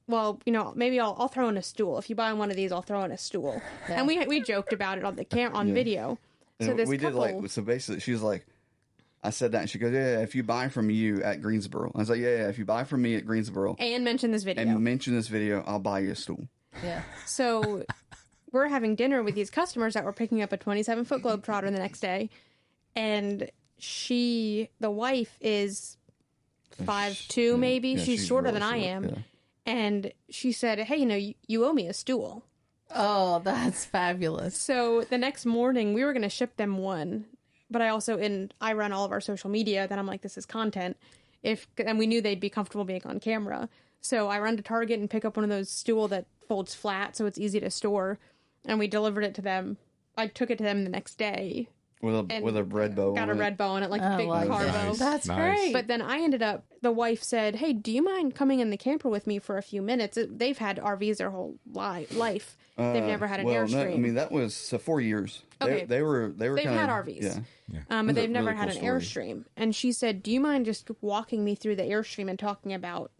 well, maybe I'll throw in a stool. If you buy one of these, I'll throw in a stool. Yeah. And we joked about it on the video. So we did so basically she was like, I said that and she goes, yeah, if you buy from you at Greensboro. I was like, yeah, if you buy from me at Greensboro. And mention this video. I'll buy you a stool. Yeah. So we're having dinner with these customers that were picking up a 27-foot Globetrotter the next day. And the wife is 5'2", maybe. Yeah, she's shorter really than I am. Yeah. And she said, hey, you owe me a stool. Oh, that's fabulous. So the next morning, we were going to ship them one. But I run all of our social media. Then I'm like, this is content. And we knew they'd be comfortable being on camera. So I run to Target and pick up one of those stool that folds flat so it's easy to store. And we delivered it to them. I took it to them the next day. With a red bow Got a red bow on it, like a big car bow. That's great. But then the wife said, hey, do you mind coming in the camper with me for a few minutes? They've had RVs their whole life. They've never had an Airstream. No, that was 4 years. Okay. They've had RVs. Yeah. But they've never had an Airstream. And she said, do you mind just walking me through the Airstream and talking about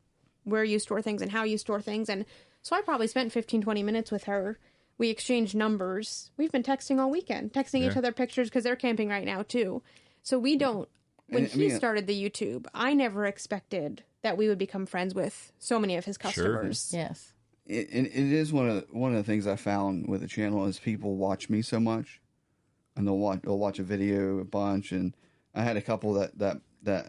where you store things and how you store things? And so I probably spent 15, 20 minutes with her. We exchanged numbers. We've been texting all weekend, each other pictures because they're camping right now too. So we don't. When he started the YouTube, I never expected that we would become friends with so many of his customers. Sure. Yes. It is one of the things I found with the channel is people watch me so much, and they'll watch a video a bunch, and I had a couple that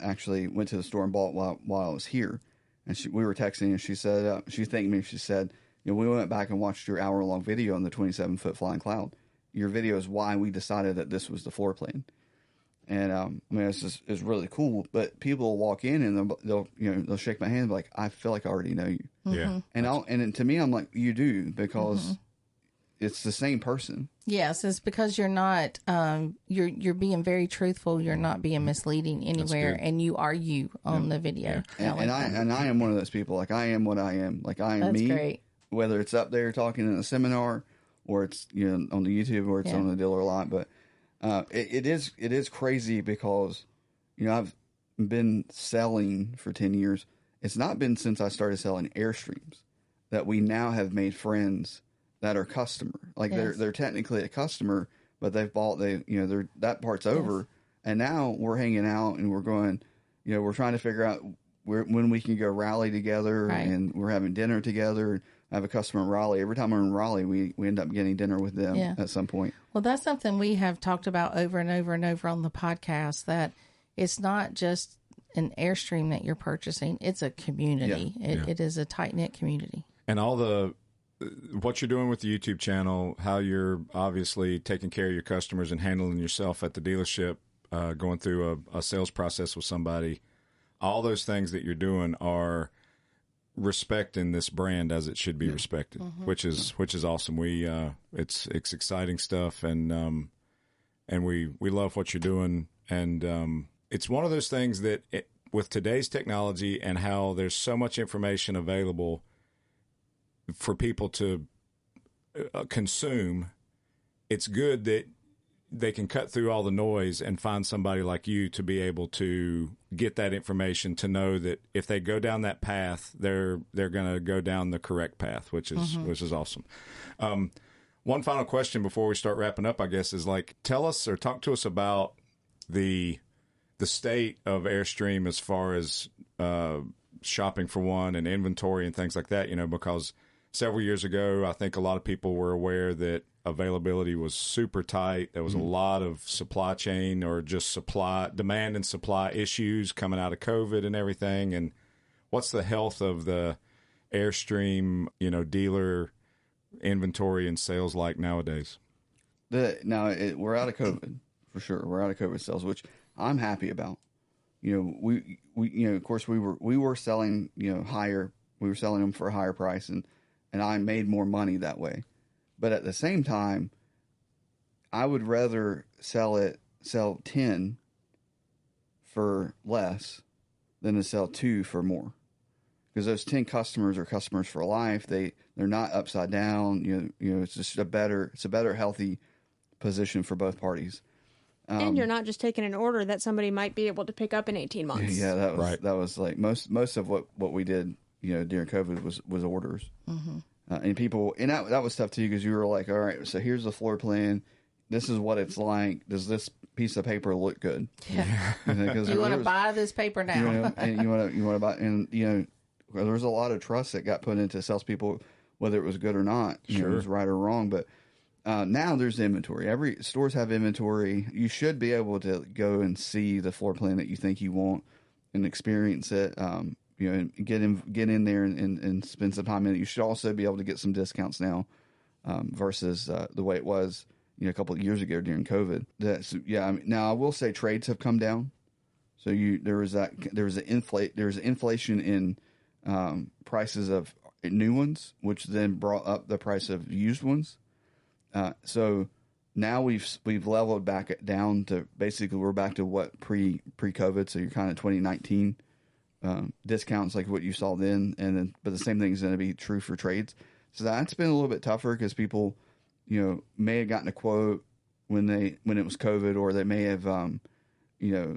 actually went to the store and bought while I was here, and we were texting, and she said she thanked me. She said, we went back and watched your hour-long video on the 27-foot flying cloud. Your video is why we decided that this was the floor plan. And it's really cool. But people will walk in and they'll shake my hand and be like, I feel like I already know you. Yeah. And to me, I'm like, you do, because it's the same person. Yes, it's because you're not you're being very truthful. You're not being misleading anywhere, and you are you on the video. Yeah. And I am one of those people. Like, I am what I am. Like, I am That's me. great. Whether it's up there talking in a seminar, or it's on the YouTube, or it's on the dealer lot. But it is crazy because I've been selling for 10 years. It's not been since I started selling Airstreams that we now have made friends that are customer. Like, they're technically a customer, but they've bought they're that part's over, and now we're hanging out and we're going. We're trying to figure out when we can go rally together, and we're having dinner together. I have a customer in Raleigh. Every time we're in Raleigh, we end up getting dinner with them at some point. Well, that's something we have talked about over and over and over on the podcast, that it's not just an Airstream that you're purchasing. It's a community. It is a tight-knit community. And all what you're doing with the YouTube channel, how you're obviously taking care of your customers and handling yourself at the dealership, going through a sales process with somebody, all those things that you're doing are respecting this brand as it should be respected, which is awesome. It's exciting stuff, and we love what you're doing, and it's one of those things that with today's technology and how there's so much information available for people to consume, it's good that they can cut through all the noise and find somebody like you to be able to get that information, to know that if they go down that path, they're going to go down the correct path, which is awesome. One final question before we start wrapping up, I guess, is tell us or talk to us about the state of Airstream as far as shopping for one and inventory and things like that, because several years ago, I think a lot of people were aware that availability was super tight. There was a lot of supply chain or just demand and supply issues coming out of COVID and everything. And what's the health of the Airstream, dealer inventory and sales like nowadays? We're out of COVID for sure. We're out of COVID sales, which I'm happy about. We of course we were selling higher. We were selling them for a higher price, and I made more money that way. But at the same time, I would rather sell 10 for less than to sell 2 for more. Because those 10 customers are customers for life. They're not upside down. It's just a better healthy position for both parties. And you're not just taking an order that somebody might be able to pick up in 18 months. Yeah, that was like most of what we did, during COVID was orders. Mm-hmm. And people, and that was tough too, because you were like, all right, so here's the floor plan. This is what it's like. Does this piece of paper look good? Yeah. You want to buy this paper now? And you want to buy, and there was a lot of trust that got put into salespeople, whether it was good or not, it was right or wrong. But now there's inventory. Every stores have inventory. You should be able to go and see the floor plan that you think you want and experience it. Get in there and spend some time in it. You should also be able to get some discounts now versus the way it was a couple of years ago during COVID. Now I will say trades have come down. So there was inflation in prices of new ones, which then brought up the price of used ones. So now we've leveled back down to basically we're back to what pre-COVID. So you're kind of 2019. Discounts like what you saw then, but the same thing is going to be true for trades. So that's been a little bit tougher because people, may have gotten a quote when it was COVID, or they may have,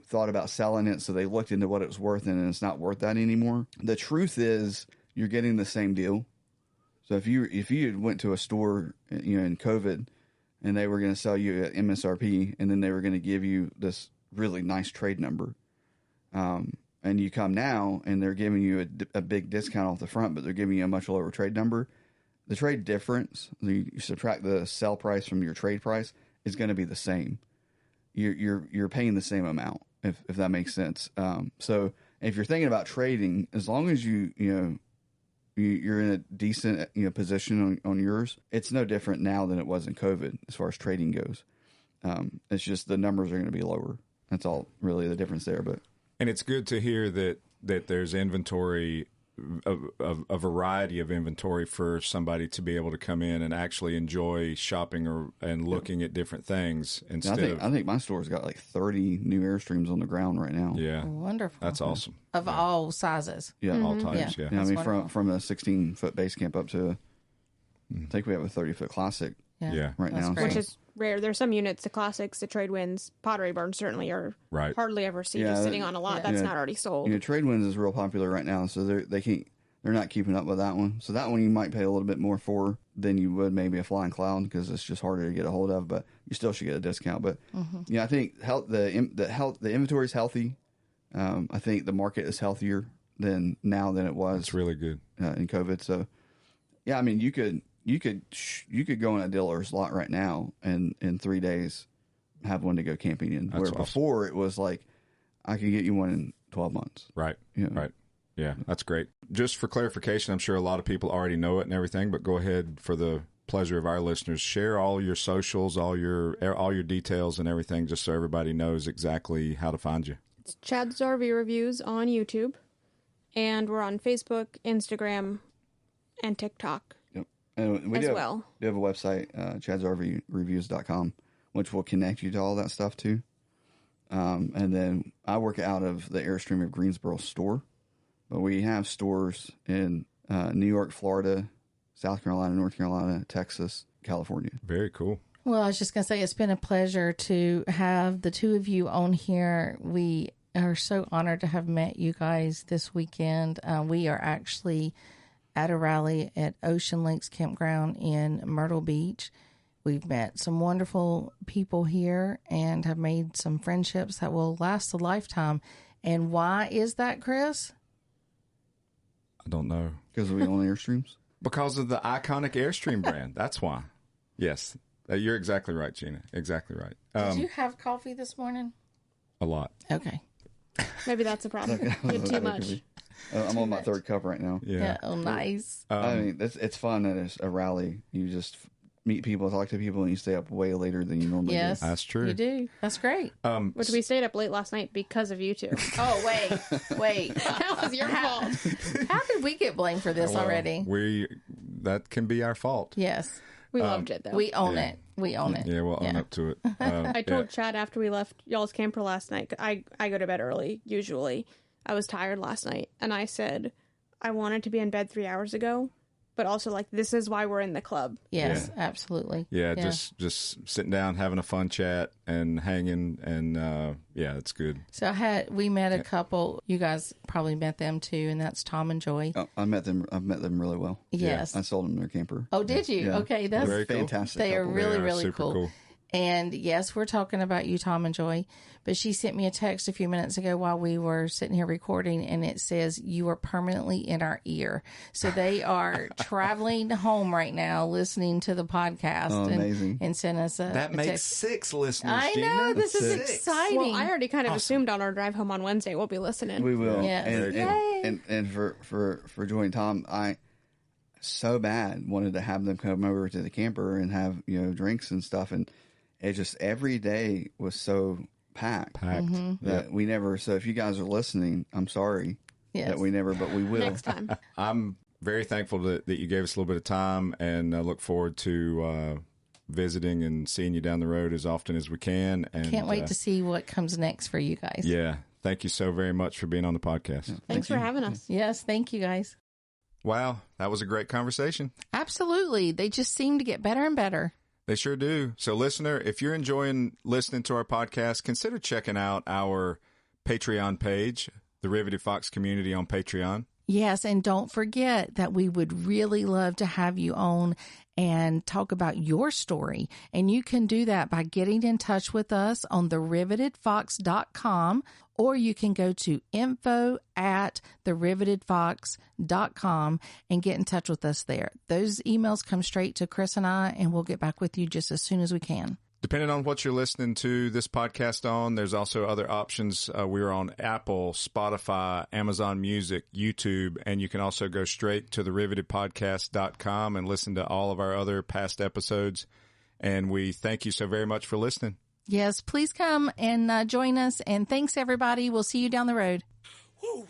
thought about selling it. So they looked into what it was worth, and it's not worth that anymore. The truth is, you're getting the same deal. So if you went to a store, in COVID, and they were going to sell you at MSRP, and then they were going to give you this really nice trade number, and you come now and they're giving you a big discount off the front, but they're giving you a much lower trade number. The trade difference, you subtract the sell price from your trade price, is going to be the same. You're paying the same amount. if that makes sense. So if you're thinking about trading, as long as you're in a decent position on yours, it's no different now than it was in COVID as far as trading goes. It's just the numbers are going to be lower. That's all really the difference there. And it's good to hear that there's inventory, a variety of inventory for somebody to be able to come in and actually enjoy shopping and looking at different things instead I think my store's got like 30 new Airstreams on the ground right now. Yeah. Wonderful. That's awesome. Of all sizes. Yeah. All types, yeah. Yeah, I mean, wonderful. from a 16-foot base camp up to, I think we have a 30-foot classic Yeah. right That's now. great. Which is rare. There's some units, the classics, the trade winds, Pottery Barns certainly are Right. hardly ever seen Yeah, just sitting on a lot that's yeah. not already sold. Trade winds is real popular right now, so they're not keeping up with that one. So that one you might pay a little bit more for than you would maybe a Flying Cloud because it's just harder to get a hold of, but you still should get a discount. But I think the inventory is healthy. I think the market is healthier than it was. It's really good. In COVID. So yeah, I mean you could go in a dealer's lot right now and in 3 days have one to go camping in. That's where awesome. before it was like I could get you one in 12 months. Right. Yeah. Right. Yeah, that's great. Just for clarification, I'm sure a lot of people already know it and everything, but go ahead for the pleasure of our listeners. Share all your socials, all your details and everything, just so everybody knows exactly how to find you. It's Chad's RV Reviews on YouTube, and we're on Facebook, Instagram, and TikTok Yep. And we as do have, well. We have a website, chadsrvreviews.com, which will connect you to all that stuff too. And then I work out of the Airstream of Greensboro store, but we have stores in New York, Florida, South Carolina, North Carolina, Texas, California. Very cool. Well, I was just going to say it's been a pleasure to have the two of you on here. We are so honored to have met you guys this weekend. We are actually at a rally at Ocean Lakes Campground in Myrtle Beach. We've met some wonderful people here and have made some friendships that will last a lifetime. And why is that, Chris? I don't know. Because we own Airstreams. Because of the iconic Airstream brand. That's why. Yes. You're exactly right, Gina. Exactly right. Did you have coffee this morning? A lot. Okay. Maybe that's a problem. You had too much. I'm on my third cup right now. Yeah. Oh, nice. I mean, it's fun at a rally. You just meet people, talk to people, and you stay up way later than you normally Yes. do. That's true. You do. That's great. Which we stayed up late last night because of you two. Oh, wait. That was your fault. How did we get blamed for this Well, already? That can be our fault. Yes. We loved it, though. We own it. We own it. Yeah, we'll own up to it. I told Chad after we left y'all's camper last night, I go to bed early, usually. I was tired last night, and I said, I wanted to be in bed 3 hours ago, but also, like, this is why we're in the club. Yes, absolutely. Yeah, just sitting down, having a fun chat, and hanging, and yeah, it's good. So we met a couple. You guys probably met them too, and that's Tom and Joy. Oh, I've met them really well. Yes. I sold them their camper. Oh, did you? Yeah. Okay, that's Very cool. Fantastic. They are couple. really, They are really super cool. And yes, we're talking about you, Tom and Joy. But she sent me a text a few minutes ago while we were sitting here recording, and it says, you are permanently in our ear. So they are traveling home right now, listening to the podcast. Oh, amazing. And sent us a That makes text. 6 listeners, I Gina. know, this is That's exciting. Well, I already kind of assumed on our drive home on Wednesday we'll be listening. We will. Yes. And for Joy and Tom, I so bad wanted to have them come over to the camper and have drinks and stuff, and it just every day was so packed that we never. So if you guys are listening, I'm sorry that we never, but we will Next time. I'm very thankful that you gave us a little bit of time, and I look forward to visiting and seeing you down the road as often as we can. And Can't wait to see what comes next for you guys. Yeah. Thank you so very much for being on the podcast. Thanks for having us. Yes, thank you guys. Wow. That was a great conversation. Absolutely. They just seem to get better and better. They sure do. So, listener, if you're enjoying listening to our podcast, consider checking out our Patreon page, the Riveted Fox Community on Patreon. Yes, and don't forget that we would really love to have you on and talk about your story. And you can do that by getting in touch with us on therivetedfox.com, or you can go to info@therivetedfox.com and get in touch with us there. Those emails come straight to Chris and I, and we'll get back with you just as soon as we can. Depending on what you're listening to this podcast on, there's also other options. We're on Apple, Spotify, Amazon Music, YouTube, and you can also go straight to therivetedpodcast.com and listen to all of our other past episodes. And we thank you so very much for listening. Yes, please come and join us. And thanks, everybody. We'll see you down the road. Woo.